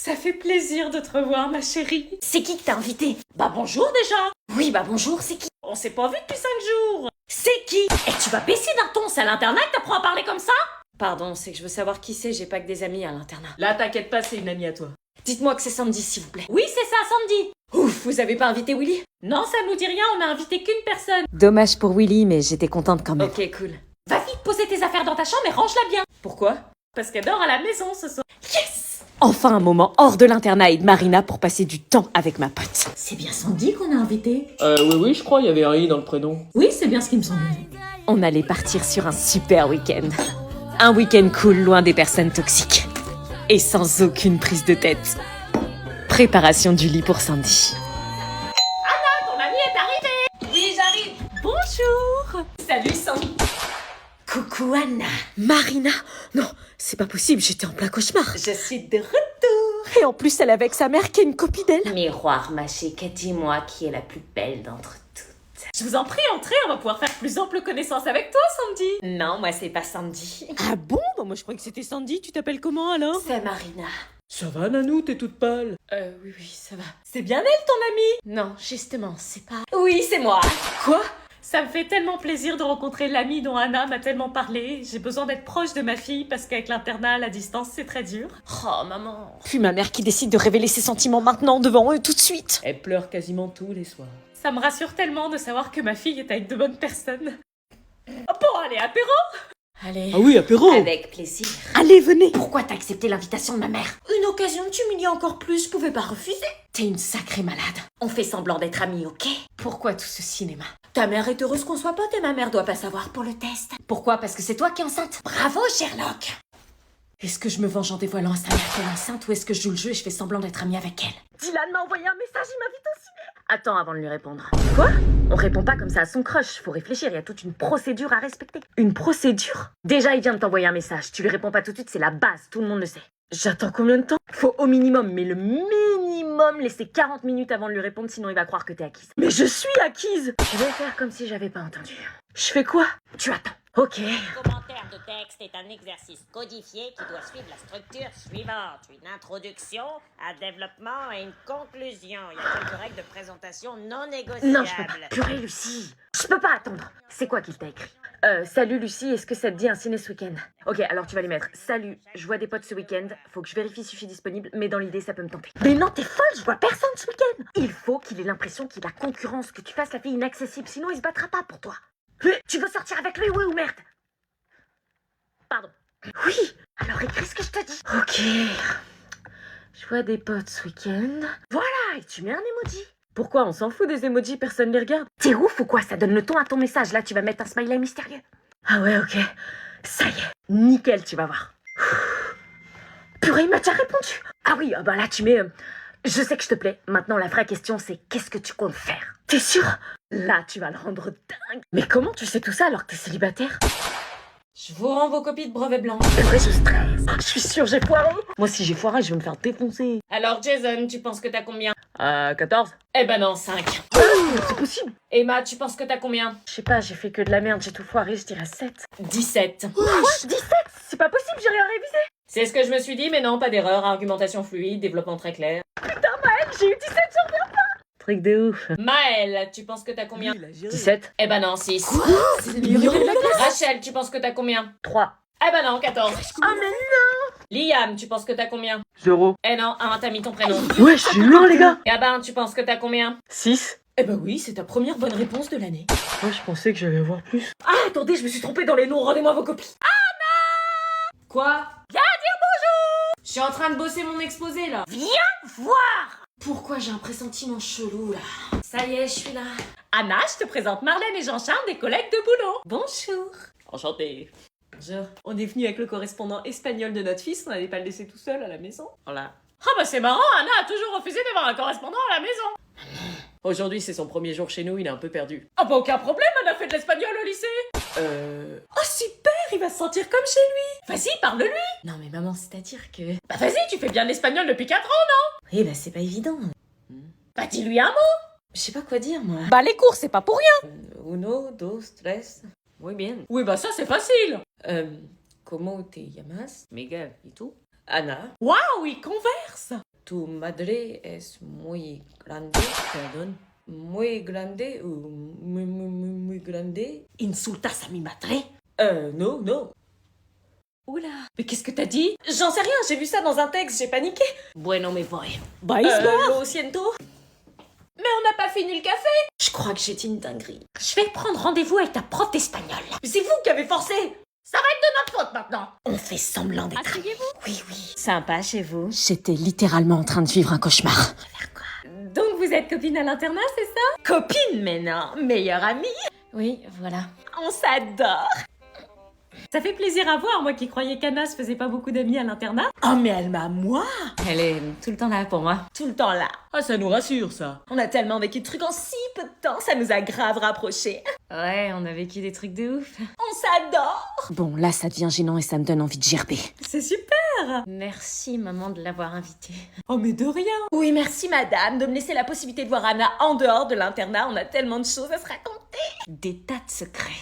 Ça fait plaisir de te revoir, ma chérie. C'est qui que t'as invité? Bah bonjour déjà. Oui, bah bonjour, c'est qui? On s'est pas vu depuis 5 jours. C'est qui? Et tu vas baisser d'un ton, c'est à l'internat que t'apprends à parler comme ça? Pardon, c'est que je veux savoir qui c'est, j'ai pas que des amis à l'internat. Là, t'inquiète pas, c'est une amie à toi. Dites-moi que c'est Sandy, s'il vous plaît. Oui, c'est ça, Sandy. Ouf, vous avez pas invité Willy? Non, ça nous dit rien, on a invité qu'une personne. Dommage pour Willy, mais j'étais contente quand même. Ok, cool. Va vite poser tes affaires dans ta chambre et range-la bien. Pourquoi? Parce qu'elle dort à la maison ce soir. Yes! Enfin un moment hors de l'internat et de Marina pour passer du temps avec ma pote. C'est bien Sandy qu'on a invité? Oui, je crois, il y avait un i dans le prénom. Oui, c'est bien ce qui me semble. On allait partir sur un super week-end. Un week-end cool, loin des personnes toxiques. Et sans aucune prise de tête. Préparation du lit pour Sandy. Ton ami est arrivé. Oui, j'arrive. Bonjour! Salut, Sandy. Coucou Anna. Marina? Non, c'est pas possible, j'étais en plein cauchemar. Je suis de retour. Et en plus, elle est avec sa mère qui est une copine d'elle. Miroir, ma chérie, dis-moi qui est la plus belle d'entre toutes. Je vous en prie, entrez, on va pouvoir faire plus ample connaissance avec toi, Sandy. Non, moi c'est pas Sandy. Ah bon? Bah moi je croyais que c'était Sandy, tu t'appelles comment alors? C'est Marina. Ça va, Nanou, t'es toute pâle. Oui, ça va. C'est bien elle, ton amie. Non, justement, c'est pas... Oui, c'est moi. Quoi? Ça me fait tellement plaisir de rencontrer l'amie dont Anna m'a tellement parlé. J'ai besoin d'être proche de ma fille parce qu'avec l'internat à la distance, c'est très dur. Oh, maman. Puis ma mère qui décide de révéler ses sentiments maintenant devant eux tout de suite. Elle pleure quasiment tous les soirs. Ça me rassure tellement de savoir que ma fille est avec de bonnes personnes. Oh, bon, allez, apéro. Allez. Ah oui, apéro. Avec plaisir. Allez, venez. Pourquoi t'as accepté l'invitation de ma mère? Une occasion de t'humilier encore plus, je pouvais pas refuser. T'es une sacrée malade. On fait semblant d'être amis, ok? Pourquoi tout ce cinéma? Ta mère est heureuse qu'on soit potes et ma mère doit pas savoir pour le test. Pourquoi? Parce que c'est toi qui es enceinte. Bravo, Sherlock. Est-ce que je me venge en dévoilant à sa mère qu'elle est enceinte ou est-ce que je joue le jeu et je fais semblant d'être amie avec elle? Dylan m'a envoyé un message, il m'invite au ciné. Attends avant de lui répondre. Quoi? On répond pas comme ça à son crush, faut réfléchir, il y a toute une procédure à respecter. Une procédure? Déjà, il vient de t'envoyer un message, tu lui réponds pas tout de suite, c'est la base, tout le monde le sait. J'attends combien de temps? Faut au minimum, mais le minimum, laisser 40 minutes avant de lui répondre, sinon il va croire que t'es acquise. Mais je suis acquise. Je vais faire comme si j'avais pas entendu. Je fais quoi? Tu attends. Ok. Le commentaire de texte est un exercice codifié qui doit suivre la structure suivante. Une introduction, un développement et une conclusion. Il y a quelques règles de présentation non négociables. Non, je peux pas. Purée, Lucie. Je peux pas attendre. C'est quoi qu'il t'a écrit? Salut Lucie, est-ce que ça te dit un ciné ce week-end? Ok, alors tu vas les mettre. Salut, je vois des potes ce week-end. Faut que je vérifie si je suis disponible, mais dans l'idée, ça peut me tenter. Mais non, t'es folle, je vois personne ce week-end. Il faut qu'il ait l'impression qu'il a concurrence, que tu fasses la fille inaccessible, sinon il se battra pas pour toi. Tu veux sortir avec lui, oui ou merde? Pardon. Oui. Alors écris ce que je te dis. Ok. Je vois des potes ce week-end. Voilà, et tu mets un emoji. Pourquoi? On s'en fout des emojis, personne les regarde. T'es ouf ou quoi? Ça donne le ton à ton message. Là, tu vas mettre un smiley mystérieux. Ah ouais, ok. Ça y est. Nickel, tu vas voir. Purée, il m'a déjà répondu. Ah oui, bah là, tu mets... je sais que je te plais. Maintenant, la vraie question, c'est qu'est-ce que tu comptes faire? T'es sûr? Là, tu vas le rendre dingue. Mais comment tu sais tout ça alors que t'es célibataire? Je vous rends vos copies de brevet blanc. Purée, je stresse. Je suis sûre, j'ai foiré. Moi, si j'ai foiré, je vais me faire défoncer. Alors, Jason, tu penses que t'as combien? 14? Eh ben non, 5. C'est possible. Emma, tu penses que t'as combien? Je sais pas, j'ai fait que de la merde, j'ai tout foiré, je dirais 7. 17. Quoi? 17? C'est pas possible, j'ai rien révisé. C'est ce que je me suis dit, mais non, pas d'erreur. Argumentation fluide, développement très clair. Putain, Maëlle, j'ai eu 17 sur 20. Truc de ouf. Maëlle, tu penses que t'as combien? 17? Eh ben non, 6. C'est le meilleur de la classe. Rachel, tu penses que t'as combien? 3. Eh ben non, 14. Ah mais non. Liam, tu penses que t'as combien? 0. Eh non, 1, t'as mis ton prénom. Ouais, je suis loin, les gars. Gabin, tu penses que t'as combien? 6. Eh ben oui, c'est ta première bonne réponse de l'année. Moi, je pensais que j'allais avoir plus. Ah, attendez, je me suis trompée dans les noms, rendez-moi vos copies. Anna! Quoi? Viens dire bonjour! Je suis en train de bosser mon exposé, là. Voir. Pourquoi j'ai un pressentiment chelou, là? Ça y est, je suis là. Anna, je te présente Marlène et Jean-Charles, des collègues de boulot. Bonjour. Enchanté. Bonjour. On est venu avec le correspondant espagnol de notre fils, on n'allait pas le laisser tout seul à la maison. Voilà. Ah bah c'est marrant, Anna a toujours refusé d'avoir un correspondant à la maison. Aujourd'hui, c'est son premier jour chez nous, il est un peu perdu. Ah bah aucun problème, Anna fait de l'espagnol au lycée. Oh super, il va se sentir comme chez lui. Vas-y, parle-lui. Non mais maman, c'est-à-dire que... Bah vas-y, tu fais bien l'espagnol depuis 4 ans, non? Oui, bah c'est pas évident. Bah dis-lui un mot. Je sais pas quoi dire, moi. Bah les cours, c'est pas pour rien. Uno, dos, tres. Muy bien. Oui, bah ça c'est facile. Como te llamas? Miguel. Et tout? Anna. Waouh, il converse. Tu madre es muy grande, perdón. Muy grande ou muy grande? Insultas a mi madre? Non, non. Oula. Mais qu'est-ce que t'as dit? J'en sais rien, j'ai vu ça dans un texte, j'ai paniqué. Bueno, me voy. Bah, il se barre. Lo siento. Mais on n'a pas fini le café. Je crois que j'ai dit une dinguerie. Je vais prendre rendez-vous avec ta prof d'espagnol. Mais c'est vous qui avez forcé. Ça va être de notre faute maintenant. On fait semblant d'être... Asseyez-vous. Oui, oui. Sympa chez vous. J'étais littéralement en train de vivre un cauchemar. Donc vous êtes copine à l'internat, c'est ça? Copine, mais non, meilleure amie. Oui, voilà. On s'adore. Ça fait plaisir à voir, moi qui croyais qu'Anna se faisait pas beaucoup d'amis à l'internat. Oh, mais elle m'a moi. Elle est tout le temps là pour moi. Tout le temps là. Ah, ça nous rassure, ça. On a tellement vécu de trucs en si peu de temps, ça nous a grave rapprochés. Ouais, on a vécu des trucs de ouf. On s'adore. Bon, là, ça devient gênant et ça me donne envie de gerber. C'est super. Merci maman de l'avoir invitée. Oh, mais de rien. Oui, merci madame de me laisser la possibilité de voir Anna en dehors de l'internat. On a tellement de choses à se raconter. Des tas de secrets.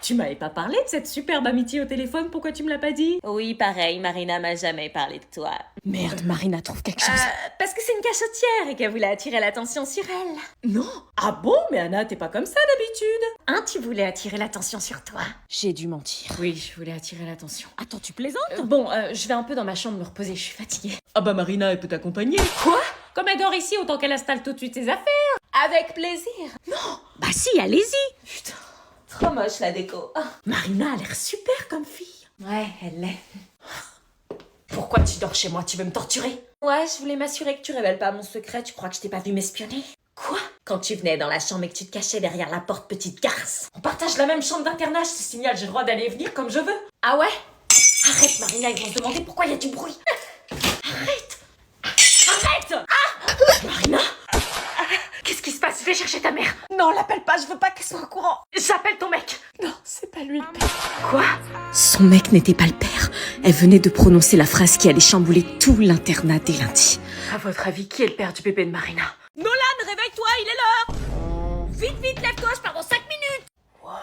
Tu m'avais pas parlé de cette superbe amitié au téléphone, pourquoi tu me l'as pas dit? Oui, pareil, Marina m'a jamais parlé de toi. Merde, Marina trouve quelque chose. Parce que c'est une cachottière et qu'elle voulait attirer l'attention sur elle. Non. Ah bon? Mais Anna, t'es pas comme ça d'habitude. Hein, tu voulais attirer l'attention sur toi. J'ai dû mentir. Oui, je voulais attirer l'attention. Attends, tu plaisantes? Je vais un peu dans ma chambre me reposer, je suis fatiguée. Ah bah Marina, elle peut t'accompagner. Quoi? Comme elle dort ici, autant qu'elle installe tout de suite ses affaires. Avec plaisir. Bah si, allez-y. Putain. Trop moche la déco. Marina a l'air super comme fille. Ouais, elle l'est. Pourquoi tu dors chez moi? Tu veux me torturer? Ouais, je voulais m'assurer que tu révèles pas mon secret. Tu crois que je t'ai pas vu m'espionner? Quoi? Quand tu venais dans la chambre et que tu te cachais derrière la porte, petite garce. On partage la même chambre d'internat, je te signale, j'ai le droit d'aller et venir comme je veux. Ah ouais? Arrête Marina, ils vont se demander pourquoi il y a du bruit. Arrête! Arrête! Ah! Marina! Qu'est-ce qui se passe? Je vais chercher ta mère. Non, l'appelle pas, je veux pas qu'elle soit au courant. J'appelle ton mec. Non, c'est pas lui le père. Quoi? Son mec n'était pas le père. Elle venait de prononcer la phrase qui allait chambouler tout l'internat dès lundi. À votre avis, qui est le père du bébé de Marina? Nolan, réveille-toi, il est l'heure! Vite, vite, lève-toi, je pars dans 5 minutes! What?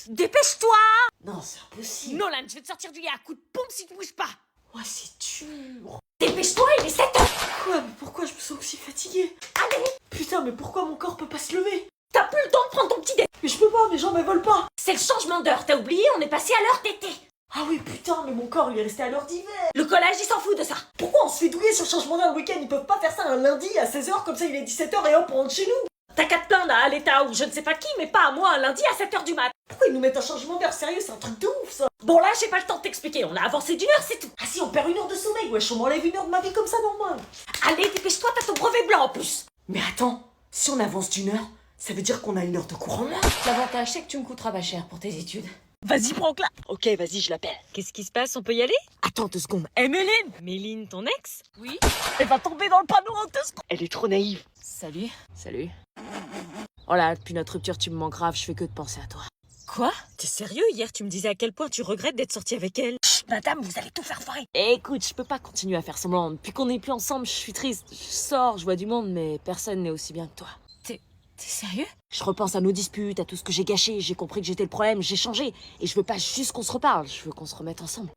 Dépêche-toi! Non, c'est impossible. Nolan, je vais te sortir du lit à coups de pompe si tu bouges pas! Ouais, c'est dur. Dépêche-toi, il est 7 heures! Quoi? Mais pourquoi je me sens aussi fatiguée? Allez! Putain, mais pourquoi mon corps peut pas se lever? T'as plus le temps de prendre ton petit déj! Mais je peux pas, mes jambes elles volent pas. C'est le changement d'heure, t'as oublié, on est passé à l'heure d'été! Ah oui, putain, mais mon corps il est resté à l'heure d'hiver. Le collège, il s'en fout de ça! Pourquoi on se fait douiller sur le changement d'heure le week-end? Ils peuvent pas faire ça un lundi à 16h, comme ça il est 17h et hop, on rentre chez nous. T'as qu'à te plaindre à l'État ou je ne sais pas qui, mais pas à moi un lundi à 7h du mat! Pourquoi ils nous mettent un changement d'heure? Sérieux, c'est un truc de ouf ça. Bon là, j'ai pas le temps de t'expliquer, on a avancé d'une heure, c'est tout! Ah si, on perd une heure de sommeil, wesh, on m'enlève une heure de ma vie comme ça, normal. Allez, dépêche-toi, t'as ton brevet blanc en plus! Mais attends, si on avance d'une heure, ça veut dire qu'on a une heure de cours en moins. L'avantage, c'est que tu me coûteras pas cher pour tes études. Vas-y, prends-la. Ok, vas-y, je l'appelle. Qu'est-ce qui se passe? On peut y aller? Attends 2 secondes. Eh, Méline! Méline, ton ex? Oui? Elle va tomber dans le panneau en 2 secondes. Elle est trop naïve. Salut. Salut. Oh là, depuis notre rupture, tu me manques grave, je fais que de penser à toi. Quoi? T'es sérieux? Hier, tu me disais à quel point tu regrettes d'être sortie avec elle. Madame, vous allez tout faire foirer! Écoute, je peux pas continuer à faire semblant. Depuis qu'on n'est plus ensemble, je suis triste. Je sors, je vois du monde, mais personne n'est aussi bien que toi. T'es sérieux? Je repense à nos disputes, à tout ce que j'ai gâché. J'ai compris que j'étais le problème, j'ai changé. Et je veux pas juste qu'on se reparle, je veux qu'on se remette ensemble.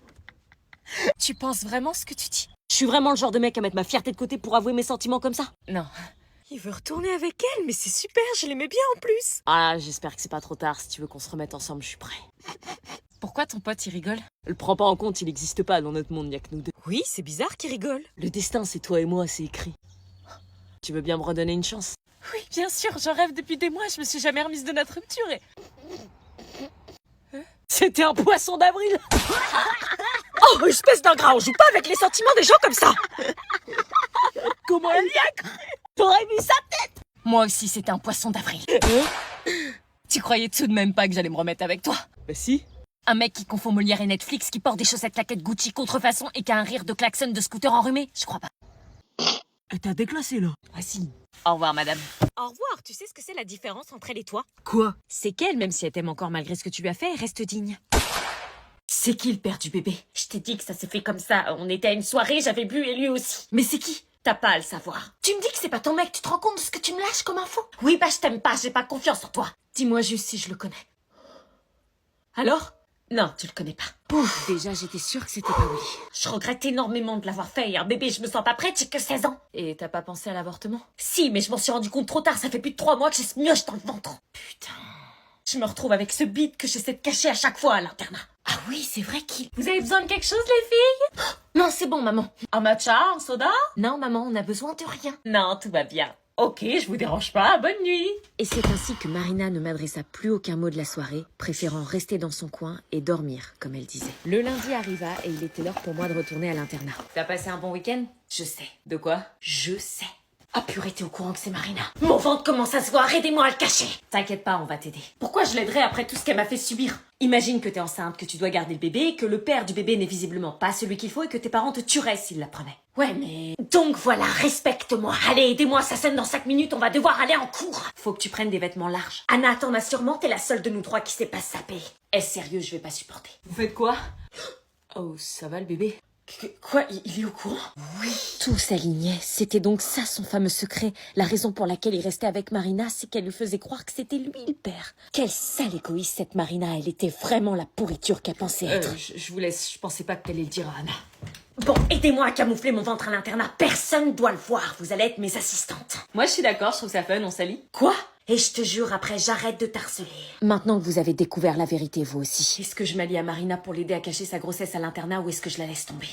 Tu penses vraiment ce que tu dis? Je suis vraiment le genre de mec à mettre ma fierté de côté pour avouer mes sentiments comme ça. Non. Il veut retourner avec elle, mais c'est super, je l'aimais bien en plus. Ah, j'espère que c'est pas trop tard. Si tu veux qu'on se remette ensemble, je suis prêt. Pourquoi ton pote il rigole? Le prends pas en compte, il n'existe pas dans notre monde, y'a que nous deux. Oui, c'est bizarre qu'il rigole. Le destin, c'est toi et moi, c'est écrit. Tu veux bien me redonner une chance? Oui, bien sûr, j'en rêve depuis des mois, je me suis jamais remise de notre rupture et... C'était un poisson d'avril. Oh, espèce d'ingrat, on joue pas avec les sentiments des gens comme ça. Comment elle y a cru? T'aurais mis sa tête. Moi aussi, c'était un poisson d'avril. Tu croyais tout de même pas que j'allais me remettre avec toi? Bah si. Un mec qui confond Molière et Netflix, qui porte des chaussettes claquettes Gucci contrefaçon et qui a un rire de klaxon de scooter enrhumé? Je crois pas. Elle t'a déclassé là. Ah si. Au revoir, madame. Au revoir, tu sais ce que c'est la différence entre elle et toi? Quoi? C'est qu'elle, même si elle t'aime encore malgré ce que tu lui as fait, elle reste digne. C'est qui le père du bébé? Je t'ai dit que ça s'est fait comme ça. On était à une soirée, j'avais bu et lui aussi. Mais c'est qui? T'as pas à le savoir. Tu me dis que c'est pas ton mec, tu te rends compte de ce que tu me lâches comme info? Oui, bah je t'aime pas, j'ai pas confiance en toi. Dis-moi juste si je le connais. Alors? Non, tu le connais pas. Pouf, déjà j'étais sûre que c'était pas Willy. Je regrette énormément de l'avoir fait. Un bébé, je me sens pas prête, j'ai que 16 ans. Et t'as pas pensé à l'avortement? Si, mais je m'en suis rendu compte trop tard, ça fait plus de 3 mois que j'ai ce mioche dans le ventre. Putain. Je me retrouve avec ce bide que j'essaie de cacher à chaque fois à l'internat. Ah oui, c'est vrai qu'il... Vous avez besoin de quelque chose, les filles? Non, c'est bon, maman. Un matcha, un soda? Non, maman, on a besoin de rien. Non, tout va bien. Ok, je vous dérange pas, bonne nuit. Et c'est ainsi que Marina ne m'adressa plus aucun mot de la soirée, préférant rester dans son coin et dormir, comme elle disait. Le lundi arriva et il était l'heure pour moi de retourner à l'internat. T'as passé un bon week-end? Je sais. De quoi? Je sais. Ah purée, t'es au courant que c'est Marina? Mon ventre commence à se voir, aidez-moi à le cacher. T'inquiète pas, on va t'aider. Pourquoi je l'aiderais après tout ce qu'elle m'a fait subir? Imagine que t'es enceinte, que tu dois garder le bébé, que le père du bébé n'est visiblement pas celui qu'il faut et que tes parents te tueraient s'ils l'apprenaient. Ouais, mais... Donc voilà, respecte-moi. Allez, aidez-moi, ça sonne dans 5 minutes, on va devoir aller en cours. Faut que tu prennes des vêtements larges. Anna, t'en as sûrement, t'es la seule de nous 3 qui sait pas se saper. Est-ce sérieux, je vais pas supporter. Vous faites quoi? Oh, ça va le bébé? Quoi, il est au courant? Tout s'alignait. C'était donc ça son fameux secret. La raison pour laquelle il restait avec Marina, c'est qu'elle lui faisait croire que c'était lui le père. Quelle sale égoïste cette Marina. Elle était vraiment la pourriture qu'elle pensait être. Je vous laisse, je pensais pas que t'allais le dire à Anna. Bon, aidez-moi à camoufler mon ventre à l'internat. Personne doit le voir. Vous allez être mes assistantes. Moi je suis d'accord, je trouve ça fun, on s'allie. Quoi? Et je te jure, après, j'arrête de t'harceler. Maintenant que vous avez découvert la vérité, vous aussi. Est-ce que je m'allie à Marina pour l'aider à cacher sa grossesse à l'internat ou est-ce que je la laisse tomber?